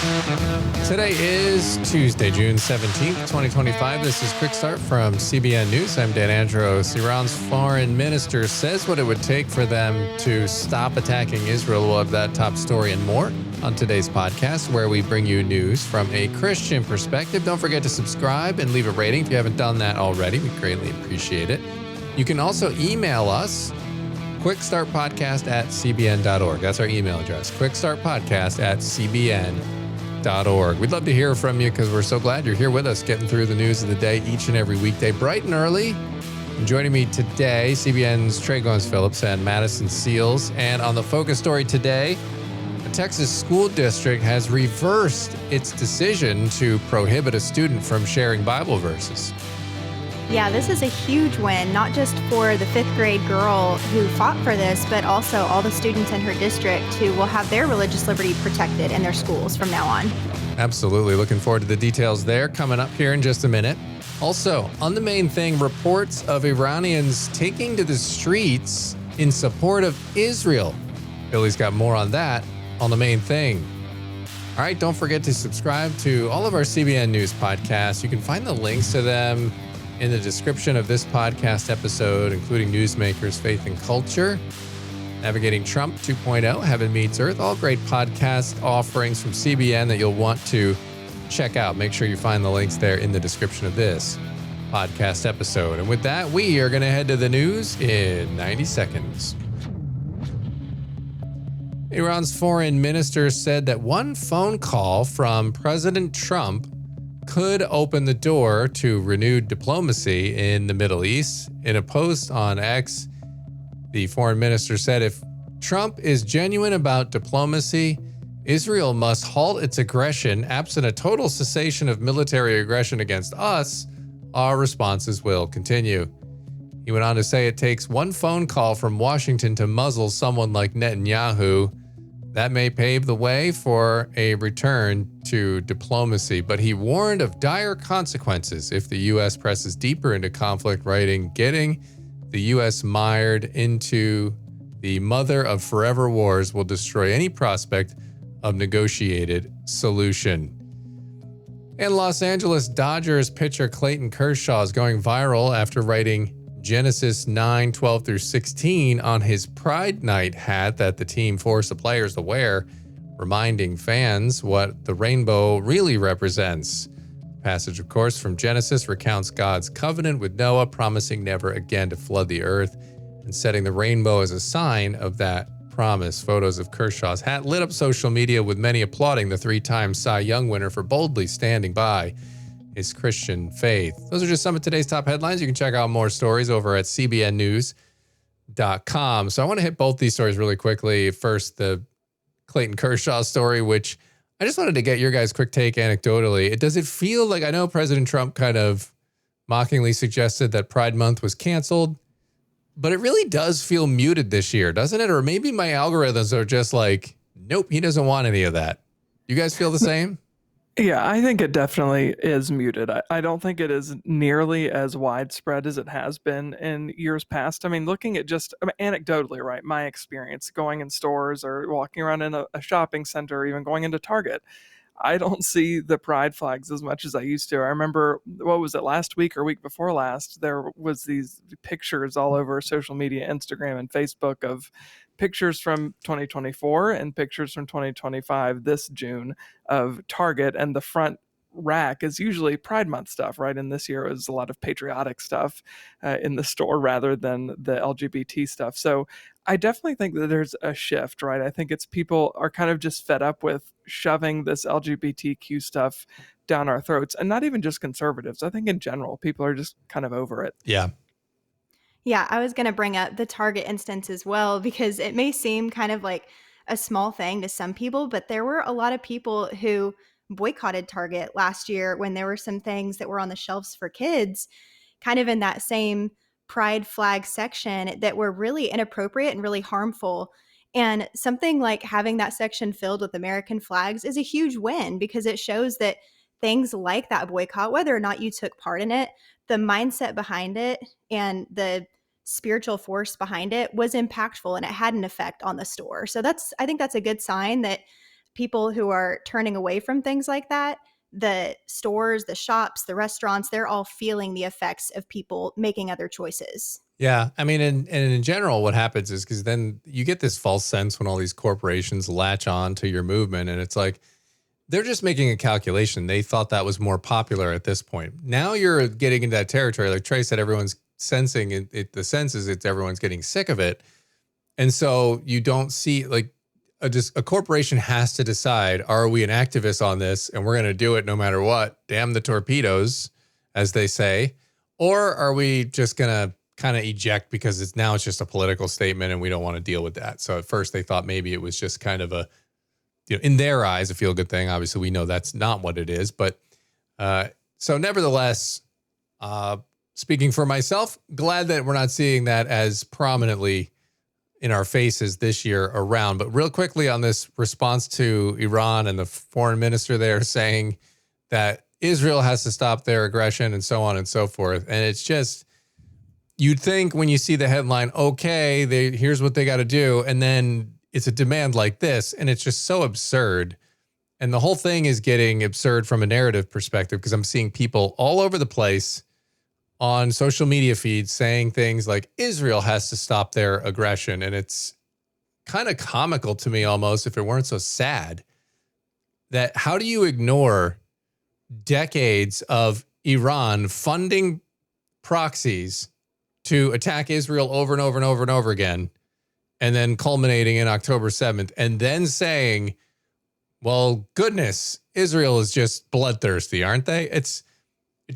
Today is Tuesday, June 17th, 2025. This is Quick Start from CBN News. I'm Dan Andros. Iran's foreign minister says what it would take for them to stop attacking Israel. We'll have that top story and more on today's podcast, where we bring you news from a Christian perspective. Don't forget to subscribe and leave a rating if you haven't done that already. We greatly appreciate it. You can also email us, quickstartpodcast@cbn.org. That's our email address, quickstartpodcast@cbn.org. We'd love to hear from you because we're so glad you're here with us, getting through the news of the day each and every weekday, bright and early. And joining me today, CBN's Trey Goins-Phillips and Madison Seals. And on the focus story today, a Texas school district has reversed its decision to prohibit a student from sharing Bible verses. Yeah, this is a huge win, not just for the fifth grade girl who fought for this, but also all the students in her district who will have their religious liberty protected in their schools from now on. Absolutely. Looking forward to the details there coming up here in just a minute. Also, on the main thing, reports of Iranians taking to the streets in support of Israel. Billy's got more on that on the main thing. All right, don't forget to subscribe to all of our CBN News podcasts. You can find the links to them in the description of this podcast episode, including Newsmakers, Faith and Culture, Navigating Trump 2.0, Heaven Meets Earth, all great podcast offerings from CBN that you'll want to check out. Make sure you find the links there in the description of this podcast episode. And with that, we are going to head to the news in 90 seconds. Iran's foreign minister said that one phone call from President Trump could open the door to renewed diplomacy in the Middle East. In a post on X, the foreign minister said, if Trump is genuine about diplomacy, Israel must halt its aggression. Absent a total cessation of military aggression against us, our responses will continue. He went on to say it takes one phone call from Washington to muzzle someone like Netanyahu. That may pave the way for a return to diplomacy, but he warned of dire consequences if the U.S. presses deeper into conflict, writing, getting the U.S. mired into the mother of forever wars will destroy any prospect of negotiated solution. And Los Angeles Dodgers pitcher Clayton Kershaw is going viral after writing Genesis 9:12-16 on his Pride Night hat that the team forced the players to wear, reminding fans what the rainbow really represents. The passage, of course, from Genesis recounts God's covenant with Noah, promising never again to flood the earth and setting the rainbow as a sign of that promise. Photos of Kershaw's hat lit up social media, with many applauding the three-time Cy Young winner for boldly standing by his Christian faith. Those are just some of today's top headlines. You can check out more stories over at cbnnews.com. So I want to hit both these stories really quickly. First, the Clayton Kershaw story, which I just wanted to get your guys' quick take anecdotally. Does it feel like, I know President Trump kind of mockingly suggested that Pride Month was canceled, but it really does feel muted this year, doesn't it? Or maybe my algorithms are just like, nope, he doesn't want any of that. You guys feel the same? Yeah, I think it definitely is muted. I don't think it is nearly as widespread as it has been in years past. I mean, looking at anecdotally, right, my experience going in stores or walking around in a shopping center, or even going into Target, I don't see the pride flags as much as I used to. I remember, what was it, last week or week before last, there was these pictures all over social media, Instagram and Facebook, of pictures from 2024 and pictures from 2025 this June of Target, and the front rack is usually Pride Month stuff, right? And this year it was a lot of patriotic stuff in the store rather than the LGBT stuff. So I definitely think that there's a shift, right? I think it's people are kind of just fed up with shoving this LGBTQ stuff down our throats, and not even just conservatives. I think in general, people are just kind of over it. Yeah. Yeah, I was going to bring up the Target instance as well, because it may seem kind of like a small thing to some people, but there were a lot of people who boycotted Target last year when there were some things that were on the shelves for kids, kind of in that same pride flag section, that were really inappropriate and really harmful. And something like having that section filled with American flags is a huge win, because it shows that things like that boycott, whether or not you took part in it, the mindset behind it and the spiritual force behind it was impactful, and it had an effect on the store. So I think that's a good sign that people who are turning away from things like that, the stores, the shops, the restaurants, they're all feeling the effects of people making other choices. Yeah. I mean, and in general, what happens is because then you get this false sense when all these corporations latch on to your movement. And it's like, they're just making a calculation. They thought that was more popular at this point. Now you're getting into that territory. Like Trey said, everyone's sensing it. The sense is it's everyone's getting sick of it. And so you don't see like a corporation has to decide, are we an activist on this and we're going to do it no matter what? Damn the torpedoes, as they say. Or are we just going to kind of eject because it's just a political statement and we don't want to deal with that? So at first they thought maybe it was just kind of a, in their eyes, a feel-good thing. Obviously, we know that's not what it is. But so nevertheless, speaking for myself, glad that we're not seeing that as prominently in our faces this year around. But real quickly on this response to Iran and the foreign minister there saying that Israel has to stop their aggression and so on and so forth. And it's just, you'd think when you see the headline, okay, here's what they got to do. And then it's a demand like this, and it's just so absurd. And the whole thing is getting absurd from a narrative perspective because I'm seeing people all over the place on social media feeds saying things like Israel has to stop their aggression. And it's kind of comical to me almost, if it weren't so sad, that how do you ignore decades of Iran funding proxies to attack Israel over and over and over and over again, and then culminating in October 7th, and then saying, well, goodness, Israel is just bloodthirsty, aren't they? It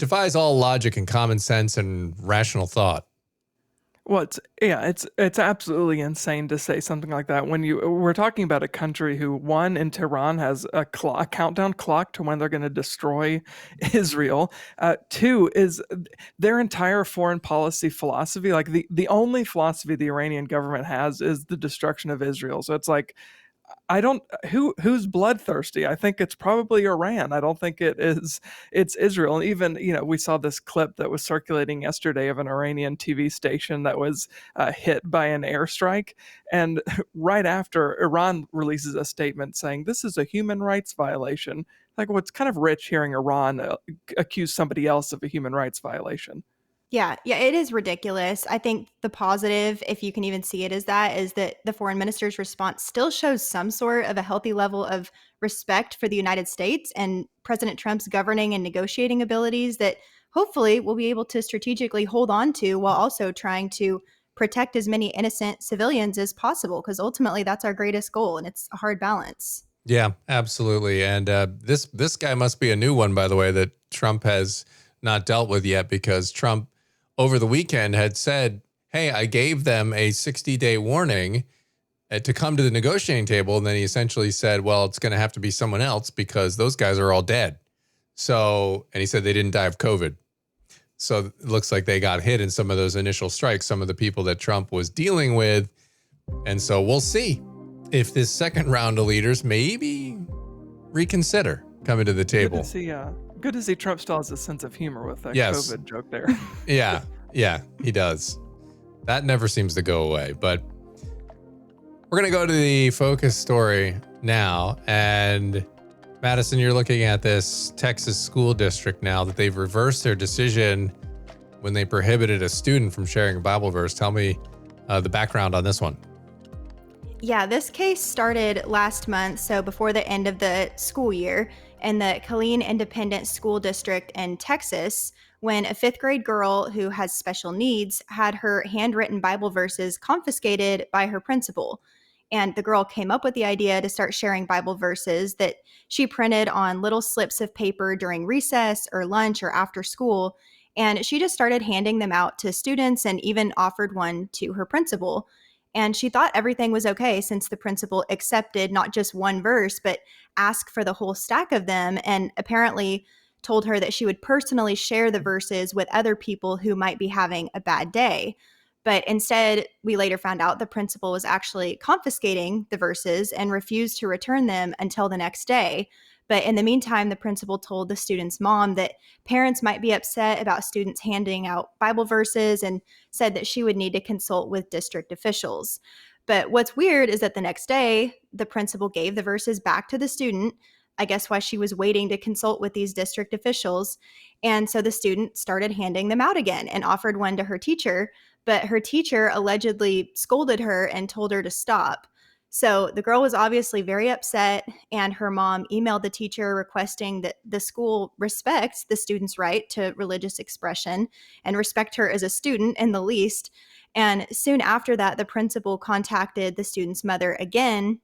defies all logic and common sense and rational thought. Well, it's absolutely insane to say something like that when we're talking about a country who, one, in Tehran has a countdown clock to when they're going to destroy Israel. Two is their entire foreign policy philosophy. Like the only philosophy the Iranian government has is the destruction of Israel. So it's like, who's bloodthirsty? I think it's probably Iran. I don't think it's Israel. And even, we saw this clip that was circulating yesterday of an Iranian TV station that was hit by an airstrike. And right after, Iran releases a statement saying this is a human rights violation. Like, well, it's kind of rich hearing Iran accuse somebody else of a human rights violation. Yeah, it is ridiculous. I think the positive, if you can even see it, is that the foreign minister's response still shows some sort of a healthy level of respect for the United States and President Trump's governing and negotiating abilities that hopefully we'll be able to strategically hold on to while also trying to protect as many innocent civilians as possible, because ultimately that's our greatest goal, and it's a hard balance. Yeah, absolutely. And this guy must be a new one, by the way, that Trump has not dealt with yet, because Trump over the weekend had said, hey, I gave them a 60-day warning to come to the negotiating table. And then he essentially said, well, it's going to have to be someone else because those guys are all dead. So, and he said they didn't die of COVID. So it looks like they got hit in some of those initial strikes, some of the people that Trump was dealing with. And so we'll see if this second round of leaders maybe reconsider coming to the table. Good to see Trump still has a sense of humor with that COVID joke there. Yeah, he does. That never seems to go away. But we're going to go to the focus story now. And Madison, you're looking at this Texas school district now that they've reversed their decision when they prohibited a student from sharing a Bible verse. Tell me the background on this one. Yeah, this case started last month, so before the end of the school year, in the Killeen Independent School District in Texas, when a fifth grade girl who has special needs had her handwritten Bible verses confiscated by her principal. And the girl came up with the idea to start sharing Bible verses that she printed on little slips of paper during recess or lunch or after school. And she just started handing them out to students and even offered one to her principal. And she thought everything was okay since the principal accepted not just one verse, but asked for the whole stack of them, and apparently told her that she would personally share the verses with other people who might be having a bad day. But instead, we later found out the principal was actually confiscating the verses and refused to return them until the next day. But in the meantime, the principal told the student's mom that parents might be upset about students handing out Bible verses and said that she would need to consult with district officials. But what's weird is that the next day, the principal gave the verses back to the student, I guess while she was waiting to consult with these district officials. And so the student started handing them out again and offered one to her teacher, but her teacher allegedly scolded her and told her to stop. So the girl was obviously very upset, and her mom emailed the teacher requesting that the school respect the student's right to religious expression and respect her as a student in the least. And soon after that, the principal contacted the student's mother again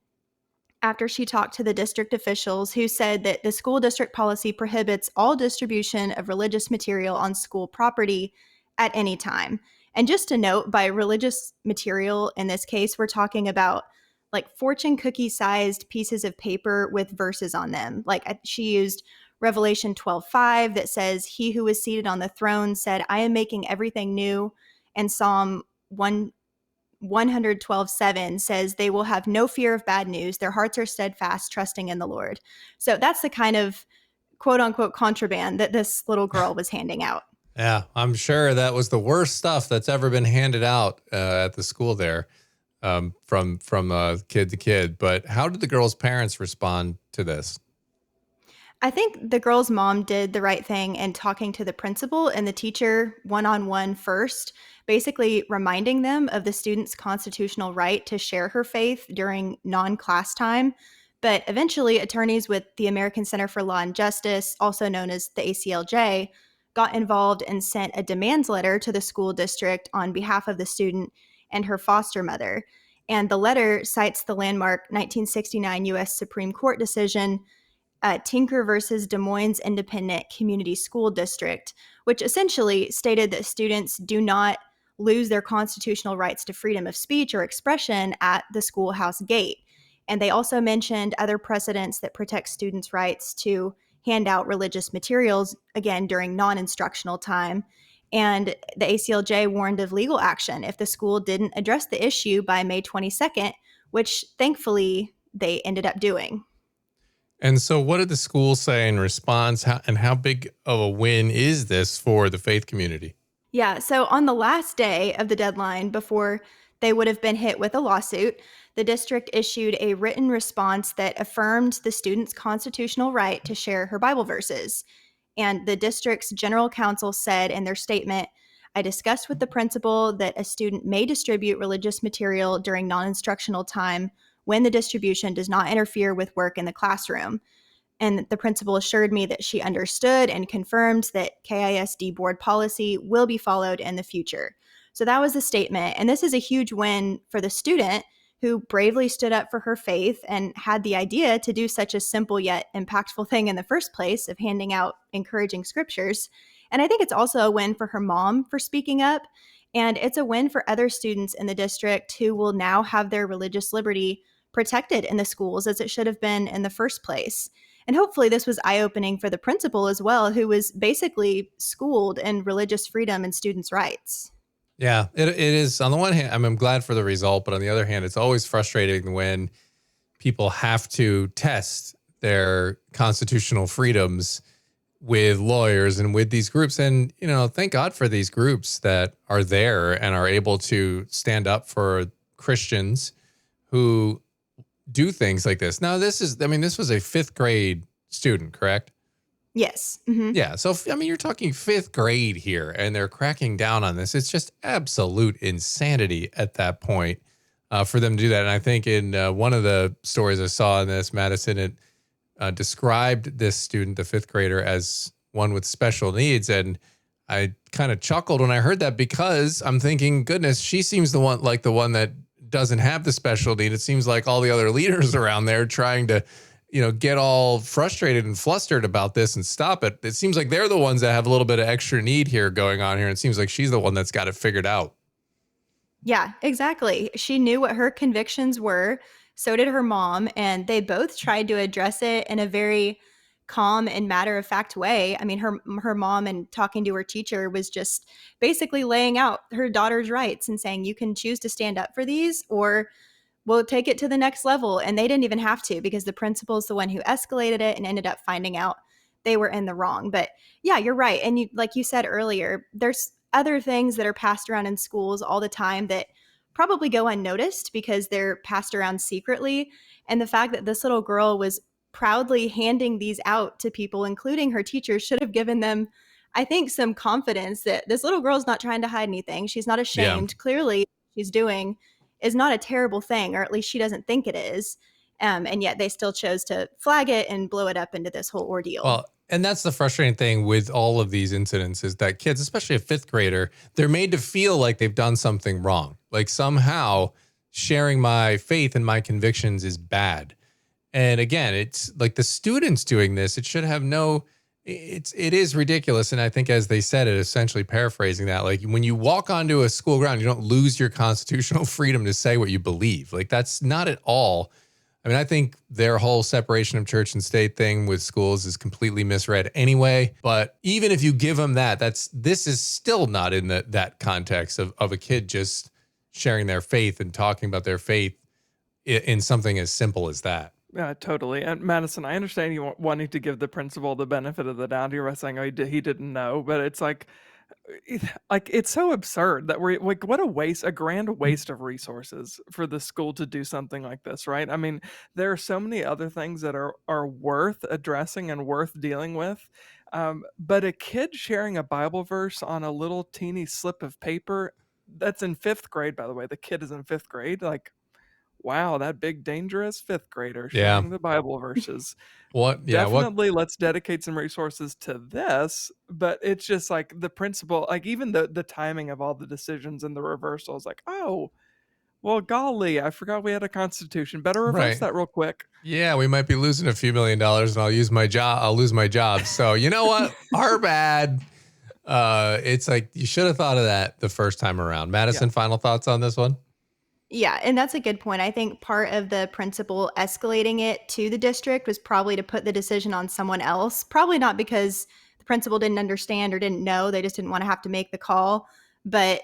after she talked to the district officials, who said that the school district policy prohibits all distribution of religious material on school property at any time. And just to note, by religious material in this case, we're talking about like fortune cookie sized pieces of paper with verses on them. Like she used Revelation 12:5 that says, "He who is seated on the throne said, I am making everything new." And Psalm 112:7 says, "They will have no fear of bad news. Their hearts are steadfast, trusting in the Lord." So that's the kind of quote unquote contraband that this little girl was handing out. Yeah, I'm sure that was the worst stuff that's ever been handed out at the school there, from kid to kid. But how did the girl's parents respond to this? I think the girl's mom did the right thing in talking to the principal and the teacher one-on-one first, basically reminding them of the student's constitutional right to share her faith during non-class time. But eventually, attorneys with the American Center for Law and Justice, also known as the ACLJ, got involved and sent a demands letter to the school district on behalf of the student and her foster mother. And the letter cites the landmark 1969 U.S. Supreme Court decision, Tinker versus Des Moines Independent Community School District, which essentially stated that students do not lose their constitutional rights to freedom of speech or expression at the schoolhouse gate. And they also mentioned other precedents that protect students' rights to hand out religious materials, again, during non-instructional time. And the ACLJ warned of legal action if the school didn't address the issue by May 22nd, which thankfully they ended up doing. And so what did the school say in response? How big of a win is this for the faith community? Yeah, so on the last day of the deadline, before they would have been hit with a lawsuit, the district issued a written response that affirmed the student's constitutional right to share her Bible verses. And the district's general counsel said in their statement, "I discussed with the principal that a student may distribute religious material during non-instructional time when the distribution does not interfere with work in the classroom." And the principal assured me that she understood and confirmed that KISD board policy will be followed in the future. So that was the statement. And this is a huge win for the student who bravely stood up for her faith and had the idea to do such a simple yet impactful thing in the first place of handing out encouraging scriptures. And I think it's also a win for her mom for speaking up. And it's a win for other students in the district who will now have their religious liberty protected in the schools as it should have been in the first place. And hopefully this was eye-opening for the principal as well, who was basically schooled in religious freedom and students' rights. Yeah, it is. On the one hand, I'm glad for the result, but on the other hand, it's always frustrating when people have to test their constitutional freedoms with lawyers and with these groups. And, thank God for these groups that are there and are able to stand up for Christians who do things like this. Now, this was a fifth grade student, correct? Yes. Mm-hmm. Yeah. So, you're talking fifth grade here, and they're cracking down on this. It's just absolute insanity at that point for them to do that. And I think in one of the stories I saw in this, Madison, it described this student, the fifth grader, as one with special needs. And I kind of chuckled when I heard that, because I'm thinking, goodness, she seems the one that doesn't have the special need. It seems like all the other leaders around there trying to, get all frustrated and flustered about this and stop it. It seems like they're the ones that have a little bit of extra need here going on here. And it seems like she's the one that's got it figured out. Yeah, exactly. She knew what her convictions were. So did her mom. And they both tried to address it in a very calm and matter-of-fact way. I mean, her mom, and talking to her teacher, was just basically laying out her daughter's rights and saying, you can choose to stand up for these, or we'll take it to the next level. And they didn't even have to, because the principal's the one who escalated it and ended up finding out they were in the wrong. But yeah, you're right. And like you said earlier, there's other things that are passed around in schools all the time that probably go unnoticed because they're passed around secretly. And the fact that this little girl was proudly handing these out to people, including her teachers, should have given them, I think, some confidence that this little girl is not trying to hide anything. She's not Yeah. ashamed. Clearly, what she's doing is not a terrible thing, or at least she doesn't think it is. And yet they still chose to flag it and blow it up into this whole ordeal. Well, and that's the frustrating thing with all of these incidents is that kids, especially a fifth grader, they're made to feel like they've done something wrong. Like somehow sharing my faith and my convictions is bad. And again, it's like the students doing this, it should have it is ridiculous. And I think as they said it, essentially paraphrasing that, like when you walk onto a school ground, you don't lose your constitutional freedom to say what you believe. Like that's not at all. I mean, I think their whole separation of church and state thing with schools is completely misread anyway. But even if you give them that, this is still not in that context of a kid just sharing their faith and talking about their faith in something as simple as that. Yeah, totally. And Madison, I understand you wanting to give the principal the benefit of the doubt here by saying, oh, he didn't know, but it's like it's so absurd that we're like, what a grand waste of resources for the school to do something like this, right? I mean, there are so many other things that are worth addressing and worth dealing with. But a kid sharing a Bible verse on a little teeny slip of paper, that's in 5th grade, by the way, the kid is in 5th grade, like, wow, that big dangerous 5th grader sharing the Bible verses. Definitely let's dedicate some resources to this, but it's just like the principle, like even the timing of all the decisions and the reversals, like, oh, well, golly, I forgot we had a constitution. Better reverse that real quick. Yeah, we might be losing a few $1 million and I'll lose my job. So you know what? Our bad. It's like you should have thought of that the first time around. Madison, final thoughts on this one? Yeah, and that's a good point. I think part of the principal escalating it to the district was probably to put the decision on someone else. Probably not because the principal didn't understand or didn't know. They just didn't want to have to make the call. But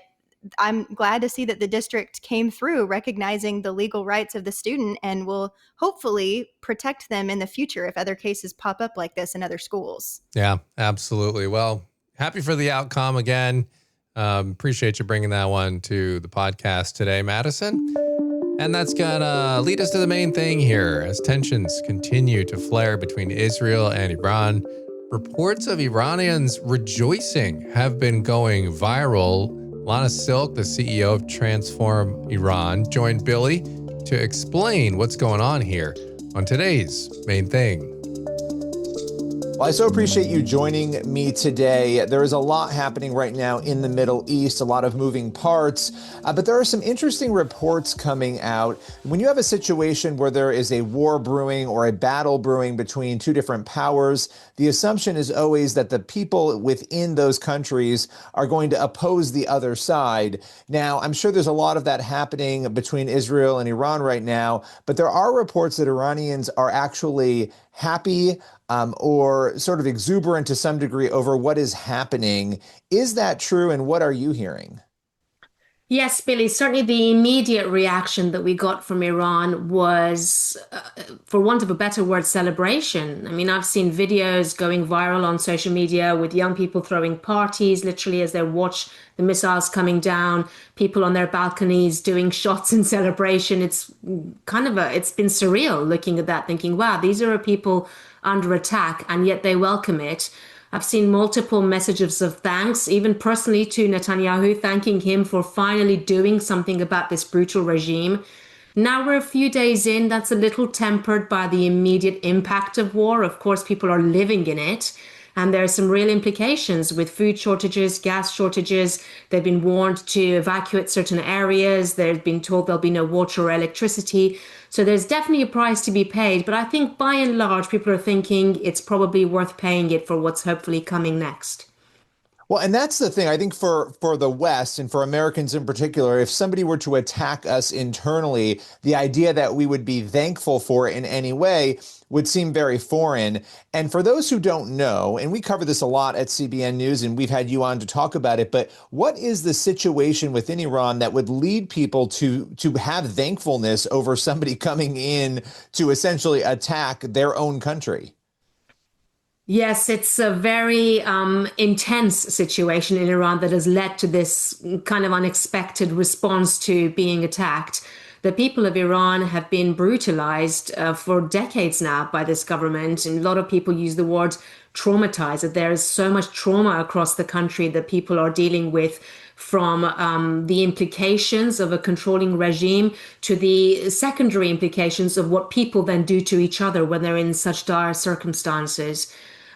I'm glad to see that the district came through recognizing the legal rights of the student and will hopefully protect them in the future if other cases pop up like this in other schools. Yeah, absolutely. Well, happy for the outcome again. Appreciate you bringing that one to the podcast today, Madison. And that's going to lead us to the main thing here. As tensions continue to flare between Israel and Iran, reports of Iranians rejoicing have been going viral. Lana, the CEO of Transform Iran, joined Billy to explain what's going on here on today's main thing. Well, I so appreciate you joining me today. There is a lot happening right now in the Middle East, a lot of moving parts, but there are some interesting reports coming out. When you have a situation where there is a war brewing or a battle brewing between two different powers, the assumption is always that the people within those countries are going to oppose the other side. Now, I'm sure there's a lot of that happening between Israel and Iran right now, but there are reports that Iranians are actually happy or sort of exuberant to some degree over what is happening. Is that true, and what are you hearing? Yes, Billy, certainly the immediate reaction that we got from Iran was, for want of a better word, celebration. I mean, I've seen videos going viral on social media with young people throwing parties, literally as they watch the missiles coming down, people on their balconies doing shots in celebration. It's it's been surreal looking at that, thinking, wow, these are people under attack, and yet they welcome it. I've seen multiple messages of thanks, even personally to Netanyahu, thanking him for finally doing something about this brutal regime. Now we're a few days in, that's a little tempered by the immediate impact of war. Of course, people are living in it. And there are some real implications with food shortages, gas shortages. They've been warned to evacuate certain areas. They've been told there'll be no water or electricity. So there's definitely a price to be paid. But I think by and large, people are thinking it's probably worth paying it for what's hopefully coming next. Well, and that's the thing. I think for the West and for Americans in particular, if somebody were to attack us internally, the idea that we would be thankful for it in any way would seem very foreign. And for those who don't know, and we cover this a lot at CBN News, and we've had you on to talk about it, but what is the situation within Iran that would lead people to have thankfulness over somebody coming in to essentially attack their own country? Yes, it's a very intense situation in Iran that has led to this kind of unexpected response to being attacked. The people of Iran have been brutalized for decades now by this government, and a lot of people use the word traumatized, that there is so much trauma across the country that people are dealing with, from the implications of a controlling regime to the secondary implications of what people then do to each other when they're in such dire circumstances.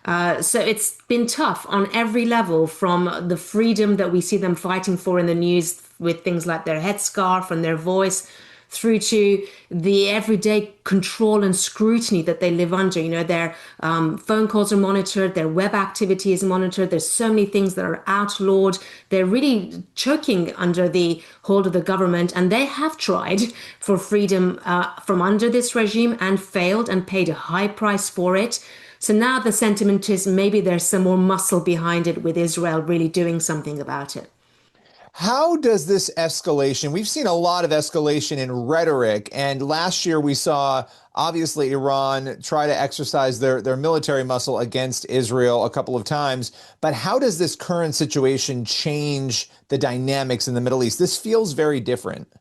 So it's been tough on every level, from the freedom that we see them fighting for in the news with things like their headscarf and their voice, through to the everyday control and scrutiny that they live under. You know, their phone calls are monitored, their web activity is monitored. There's so many things that are outlawed. They're really choking under the hold of the government, and they have tried for freedom from under this regime and failed and paid a high price for it. So now the sentiment is maybe there's some more muscle behind it, with Israel really doing something about it. How does this escalation? We've seen a lot of escalation in rhetoric, and last year we saw obviously Iran try to exercise their military muscle against Israel a couple of times. But how does this current situation change the dynamics in the Middle East? This feels very different.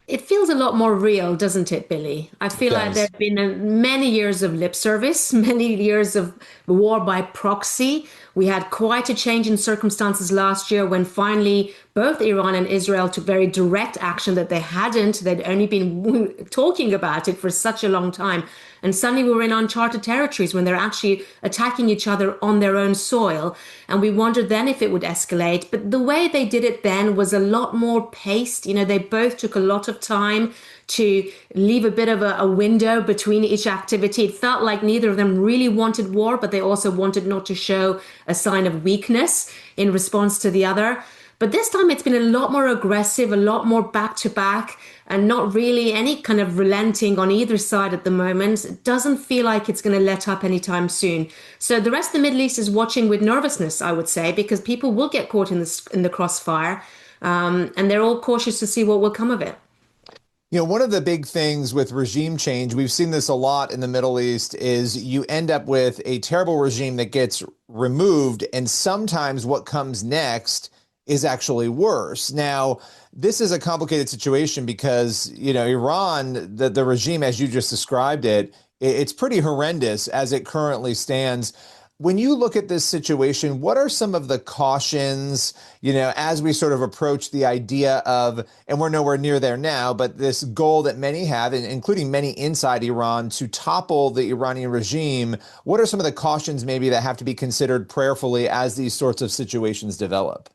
It feels a lot more real, doesn't it, Billy? I It feel like there does. have been many years of lip service, many years of war by proxy. We had quite a change in circumstances last year when finally both Iran and Israel took very direct action that they hadn't. They'd only been talking about it for such a long time. And suddenly we were in uncharted territories when they're actually attacking each other on their own soil. And we wondered then if it would escalate. But the way they did it then was a lot more paced. You know, they both took a lot of time to leave a bit of a window between each activity. It felt like neither of them really wanted war, but they also wanted not to show a sign of weakness in response to the other. But this time it's been a lot more aggressive, a lot more back to back, and not really any kind of relenting on either side at the moment. It doesn't feel like it's going to let up anytime soon. So the rest of the Middle East is watching with nervousness, I would say, because people will get caught in the crossfire, and they're all cautious to see what will come of it. You know, one of the big things with regime change, we've seen this a lot in the Middle East, is you end up with a terrible regime that gets removed, and sometimes what comes next is actually worse. Now, this is a complicated situation because, you know, Iran, the regime, as you just described it, it's pretty horrendous as it currently stands. When you look at this situation, what are some of the cautions, you know, as we sort of approach the idea of, and we're nowhere near there now, but this goal that many have, including many inside Iran, to topple the Iranian regime? What are some of the cautions maybe that have to be considered prayerfully as these sorts of situations develop?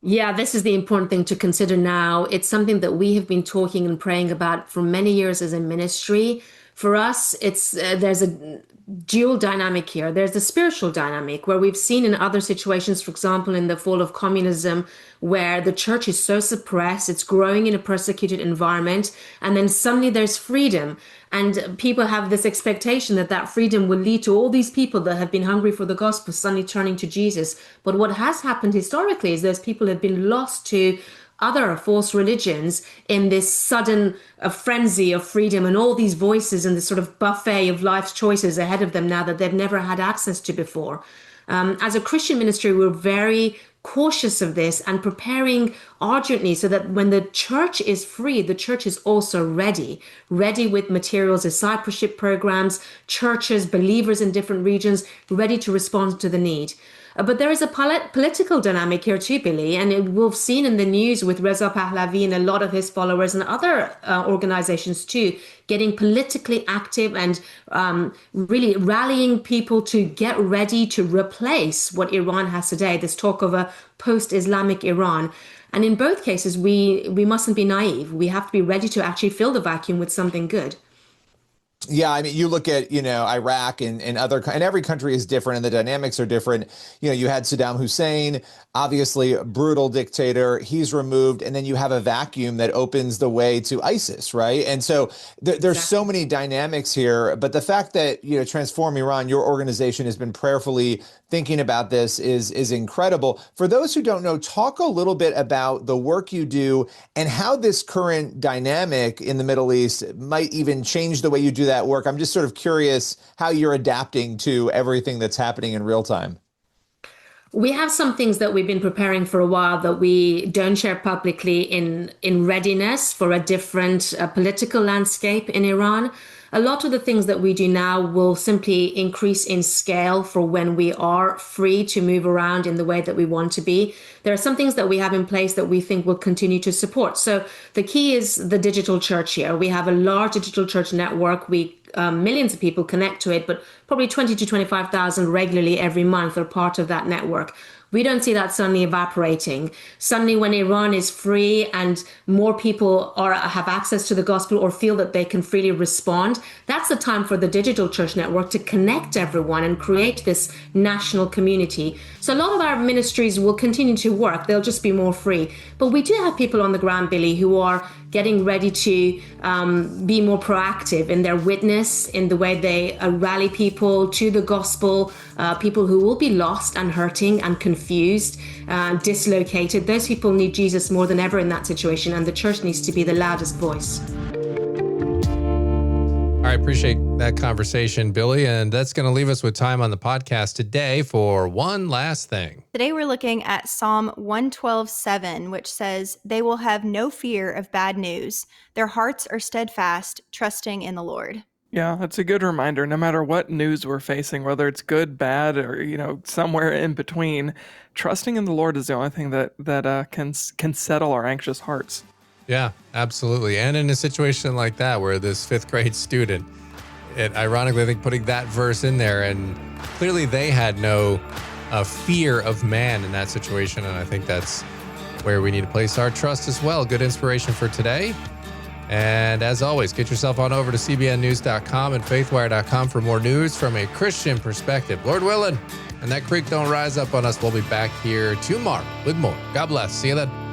Yeah, this is the important thing to consider now. It's something that we have been talking and praying about for many years as a ministry. For us, it's there's a dual dynamic here. There's the spiritual dynamic where we've seen in other situations, for example, in the fall of communism, where the church is so suppressed, it's growing in a persecuted environment, and then suddenly there's freedom. And people have this expectation that that freedom will lead to all these people that have been hungry for the gospel suddenly turning to Jesus. But what has happened historically is those people have been lost to other false religions in this sudden frenzy of freedom and all these voices and this sort of buffet of life's choices ahead of them now that they've never had access to before. As a Christian ministry, we're very cautious of this and preparing urgently so that when the church is free, the church is also ready with materials, discipleship programs, churches, believers in different regions, ready to respond to the need. But there is a political dynamic here too, Billy, and we've seen in the news with Reza Pahlavi and a lot of his followers and other organizations too, getting politically active and really rallying people to get ready to replace what Iran has today, this talk of a post-Islamic Iran. And in both cases, we mustn't be naive. We have to be ready to actually fill the vacuum with something good. Yeah, I mean, you look at, you know, Iraq and other, and every country is different and the dynamics are different. You know, you had Saddam Hussein, obviously a brutal dictator, he's removed, and then you have a vacuum that opens the way to ISIS, right? And so there's so many dynamics here, but the fact that, you know, Transform Iran, your organization has been prayerfully thinking about this is incredible. For those who don't know, talk a little bit about the work you do and how this current dynamic in the Middle East might even change the way you do that that work. I'm just sort of curious how you're adapting to everything that's happening in real time. We have some things that we've been preparing for a while that we don't share publicly in readiness for a different political landscape in Iran. A lot of the things that we do now will simply increase in scale for when we are free to move around in the way that we want to be. There are some things that we have in place that we think will continue to support. So the key is the digital church here. We have a large digital church network. Millions of people connect to it, but probably 20 to 25,000 regularly every month are part of that network. We don't see that suddenly evaporating. Suddenly, when Iran is free and more people have access to the gospel or feel that they can freely respond, that's the time for the digital church network to connect everyone and create this national community. So a lot of our ministries will continue to work. They'll just be more free. But we do have people on the ground, Billy, who are getting ready to be more proactive in their witness, in the way they rally people to the gospel, people who will be lost and hurting and confused, dislocated. Those people need Jesus more than ever in that situation, and the church needs to be the loudest voice. All right, appreciate that conversation, Billy. And that's going to leave us with time on the podcast today for one last thing. Today we're looking at Psalm 112:7, which says, "They will have no fear of bad news. Their hearts are steadfast, trusting in the Lord." Yeah, that's a good reminder. No matter what news we're facing, whether it's good, bad, or somewhere in between, trusting in the Lord is the only thing that can settle our anxious hearts. Yeah, absolutely. And in a situation like that, where this 5th grade student, and ironically, I think putting that verse in there, and clearly they had no fear of man in that situation. And I think that's where we need to place our trust as well. Good inspiration for today. And as always, get yourself on over to cbnnews.com and faithwire.com for more news from a Christian perspective. Lord willing, and that creek don't rise up on us. We'll be back here tomorrow with more. God bless. See you then.